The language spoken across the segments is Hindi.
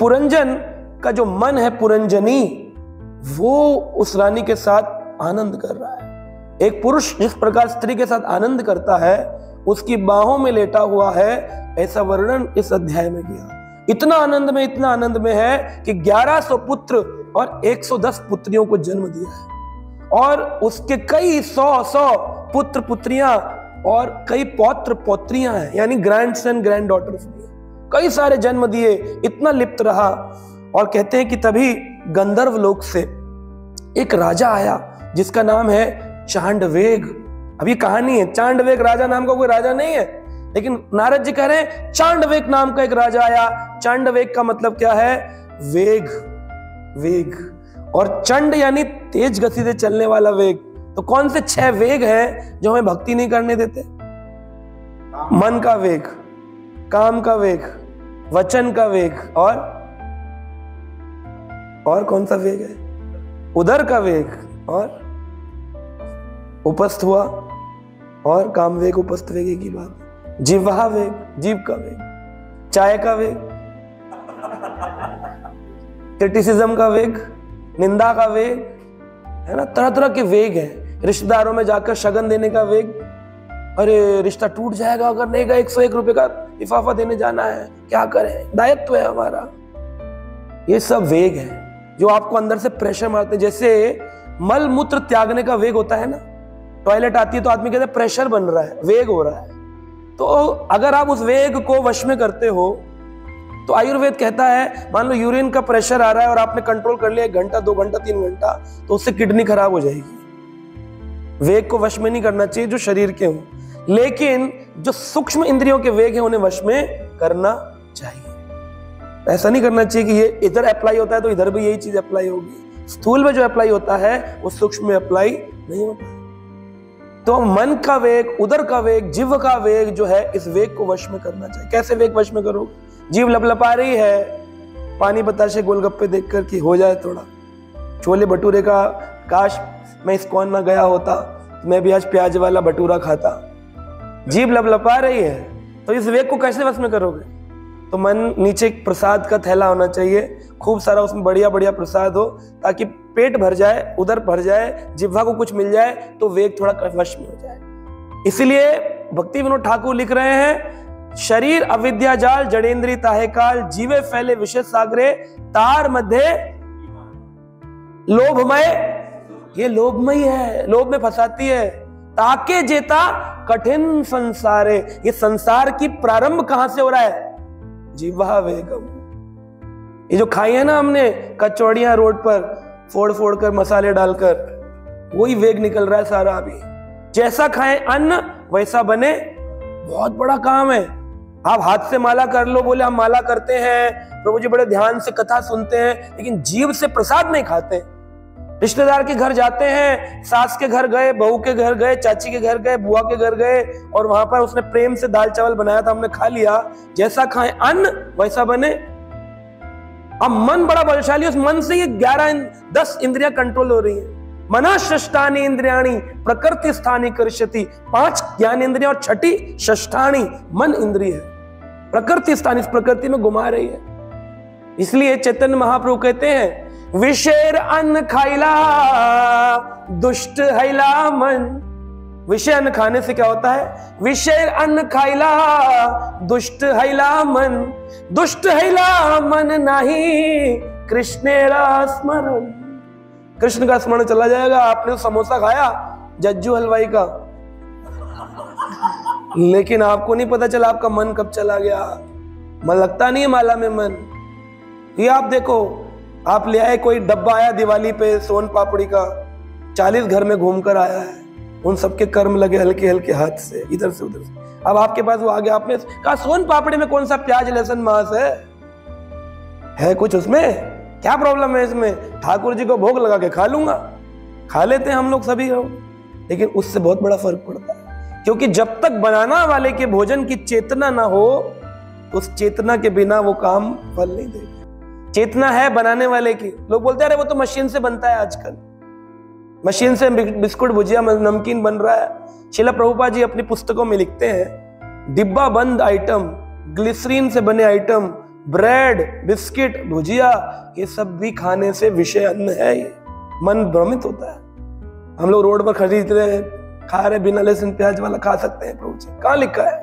पुरंजन का जो मन है, पुरंजनी, वो उस रानी के साथ आनंद कर रहा है। एक पुरुष जिस प्रकार स्त्री के साथ आनंद करता है, उसकी बाहों में लेटा हुआ है, ऐसा वर्णन इस अध्याय में किया। इतना आनंद में है कि 1100 पुत्र और 110 पुत्रियों को जन्म दिया है, और उसके कई सौ पुत्र पुत्रियां और कई पौत्र पौत्रियां हैं, यानी ग्रैंड सन ग्रैंड डॉटर्स भी हैं। कई सारे जन्म दिए, इतना लिप्त रहा। और कहते हैं कि तभी गंधर्व लोक से एक राजा आया जिसका नाम है चांडवेग। अभी कहानी है, चांडवेग राजा नाम का कोई राजा नहीं है, लेकिन नारद जी कह रहे हैं चांडवेग नाम का एक राजा आया। चांडवेग का मतलब क्या है? वेग, वेग। और चंड यानी तेज गति से चलने वाला वेग। तो कौन से 6 वेग हैं जो हमें भक्ति नहीं करने देते? मन का वेग, काम का वेग, वचन का वेग, और कौन सा वेग है? उदर का वेग, और उपस्थ हुआ, और काम वेग, उपस्थ वेग की बात। जिह्वा वेग, जीव का वेग, चाय का वेग, क्रिटिसिज्म का वेग, निंदा का वेग, है ना, तरह तरह के वेग हैं। रिश्तेदारों में जाकर शगन देने का वेग, अरे रिश्ता टूट जाएगा अगर नहीं गए, 101 रुपए का लिफाफा देने जाना है, क्या करें, दायित्व है हमारा। ये सब वेग है जो आपको अंदर से प्रेशर मारते हैं। जैसे मल मूत्र त्यागने का वेग होता है ना, टॉयलेट आती है तो आदमी कहते हैं प्रेशर बन रहा है, वेग हो रहा है। तो अगर आप उस वेग को वश में करते हो, तो आयुर्वेद कहता है, मान लो यूरिन का प्रेशर आ रहा है और आपने कंट्रोल कर लिया 1 घंटा, 2 घंटा, 3 घंटा, तो उससे किडनी खराब हो जाएगी। वेग को वश में नहीं करना चाहिए जो शरीर के हों, लेकिन जो सूक्ष्म इंद्रियों के वेग हैं उन्हें वश में करना चाहिए। ऐसा नहीं करना चाहिए कि ये इधर अप्लाई होता है तो इधर भी यही चीज अप्लाई होगी। स्थूल में जो अप्लाई होता है वो सूक्ष्म में अप्लाई नहीं होता। तो मन का वेग, उदर का वेग, जीव का वेग जो है, इस वेग को वश में करना चाहिए। कैसे वेग वश में करोगे? जीव लपलपा रही है पानी बताशे गोलगप्पे देखकर कि हो जाए थोड़ा छोले भटूरे का, काश मैं इस्कॉन में गया होता, मैं भी आज प्याज वाला भटूरा खाता। जीव लपलपा रही है, तो इस वेग को कैसे वश में करोगे? तो मन नीचे प्रसाद का थैला होना चाहिए, खूब सारा उसमें बढ़िया बढ़िया प्रसाद हो, ताकि पेट भर जाए, उदर भर जाए, जिह्वा को कुछ मिल जाए, तो वेग थोड़ा वश में हो जाए। इसीलिए भक्ति विनोद ठाकुर लिख रहे हैं, शरीर अविद्या जाल जड़ेंद्री ताहे काल, जीवे फैले विषय सागरे, तार मध्य लोभमय। ये लोभमय है, लोभ में फंसाती है। ताके जेता कठिन संसारे, ये संसार की प्रारंभ कहां से हो रहा है? जीवा वेगम। ये जो खाई है ना हमने कचौड़ियां रोड पर फोड़ फोड़ कर मसाले डालकर, वही वेग निकल रहा है सारा। अभी जैसा खाएं अन्न वैसा बने, बहुत बड़ा काम है। आप हाथ से माला कर लो, बोले हम माला करते हैं, प्रभु जी बड़े ध्यान से कथा सुनते हैं, लेकिन जीव से प्रसाद नहीं खाते। रिश्तेदार के घर जाते हैं, सास के घर गए, बहू के घर गए, चाची के घर गए, बुआ के घर गए, और वहां पर उसने प्रेम से दाल चावल बनाया था, हमने खा लिया। जैसा खाएं अन्न वैसा बने। अब मन बड़ा बलशाली, उस मन से ये 10 इंद्रियां कंट्रोल हो रही है। मनःषष्ठानि इंद्रियाणि प्रकृति स्थानी करिष्यति, 5 ज्ञान इंद्रियां और 6ठी षष्ठाणी मन इंद्रिय है। प्रकृति स्थानी, इस प्रकृति में घुमा रही है। इसलिए चैतन्य महाप्रभु कहते हैं, विषेर अन्न खाइला दुष्ट हैला मन। विषय अन्न खाने से क्या होता है? विषय अन्न खाइला दुष्ट हैला मन, दुष्ट हैला मन नहीं कृष्णेरा स्मरण। कृष्ण का स्मरण चला जाएगा। आपने तो समोसा खाया जज्जू हलवाई का, लेकिन आपको नहीं पता चला आपका मन कब चला गया। मन लगता नहीं है माला में मन। ये आप देखो, आप ले आए, कोई डब्बा आया दिवाली पे सोन पापड़ी का, 40 घर में घूमकर आया है, उन सबके कर्म लगे हल्के हल्के हाथ से इधर से उधर से। अब आपके पास वो आ गया, आपने कहा सोन पापड़ी में कौन सा प्याज लहसुन मांस है कुछ उसमें? क्या प्रॉब्लम है इसमें? ठाकुर जी को भोग लगा के खा लूंगा। खा लेते हैं हम लोग सभी लोग, लेकिन उससे बहुत बड़ा फर्क पड़ता है। क्योंकि जब तक बनाना वाले के भोजन की चेतना ना हो, तो उस चेतना के बिना वो काम फल नहीं देगा। चेतना है बनाने वाले की। लोग बोलते हैं अरे वो तो मशीन से बनता है, आजकल मशीन से बिस्कुट भुजिया नमकीन बन रहा है। श्रील प्रभुपाद जी अपनी पुस्तकों में लिखते हैं, डिब्बा बंद आइटम, ग्लिसरीन से बने आइटम, ब्रेड, बिस्किट, भुजिया, ये सब भी खाने से विषय अन्न है। ये मन भ्रमित होता है। हम लोग रोड पर खरीद रहे, खा रहे, बिना लहसुन प्याज वाला खा सकते हैं प्रभु जी, कहाँ लिखा है?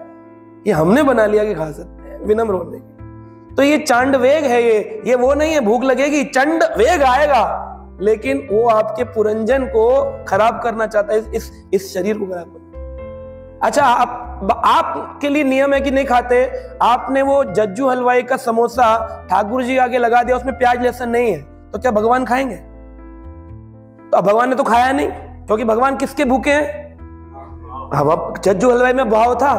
ये हमने बना लिया कि खा सकते हैं विनम्र होने की। तो ये चंड वेग है, ये वो नहीं है भूख लगेगी, चंड वेग आएगा, लेकिन वो आपके पुरंजन को खराब करना चाहता है, इस शरीर को खराब करना। अच्छा, आपके लिए नियम है कि नहीं खाते, आपने वो जज्जू हलवाई का समोसा ठाकुर जी आगे लगा दिया, उसमें प्याज लहसुन नहीं है, तो क्या भगवान खाएंगे? तो भगवान ने तो खाया नहीं, क्योंकि भगवान किसके भूखे हैं? अब जज्जू हलवाई में भाव था,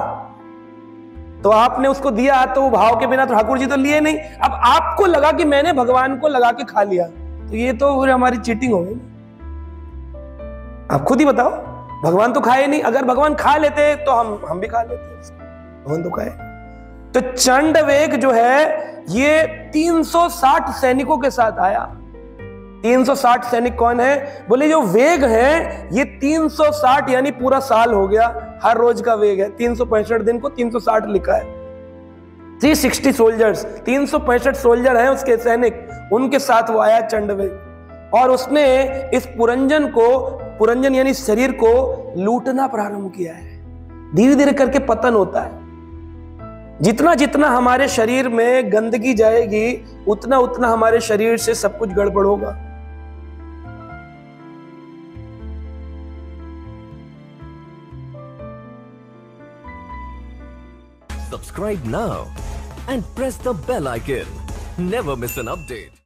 तो आपने उसको दिया, तो वो भाव के बिना तो ठाकुर जी तो लिए नहीं। अब आपको लगा कि मैंने भगवान को लगा के खा लिया, तो ये तो हमारी चीटिंग हो गई। आप खुद ही बताओ, भगवान तो खाए नहीं, अगर भगवान खा लेते तो हम भी खा लेते, भगवान तो खाए। तो चंड वेग जो है ये 360 सैनिकों के साथ आया। 360 सैनिक कौन है? बोले जो वेग है ये 360 यानी पूरा साल हो गया, हर रोज का वेग है। 365 दिन को 360 लिखा है। 360 सोल्जर्स, 365 सोल्जर हैं उसके सैनिक, उनके साथ वो आया चंड वेग, और उसने इस पुरंजन को, पुरंजन यानी शरीर को लूटना प्रारंभ किया है। धीरे धीरे करके पतन होता है। जितना जितना हमारे शरीर में गंदगी जाएगी, उतना उतना हमारे शरीर से सब कुछ गड़बड़ होगा। Subscribe now and press the bell icon. Never miss an update.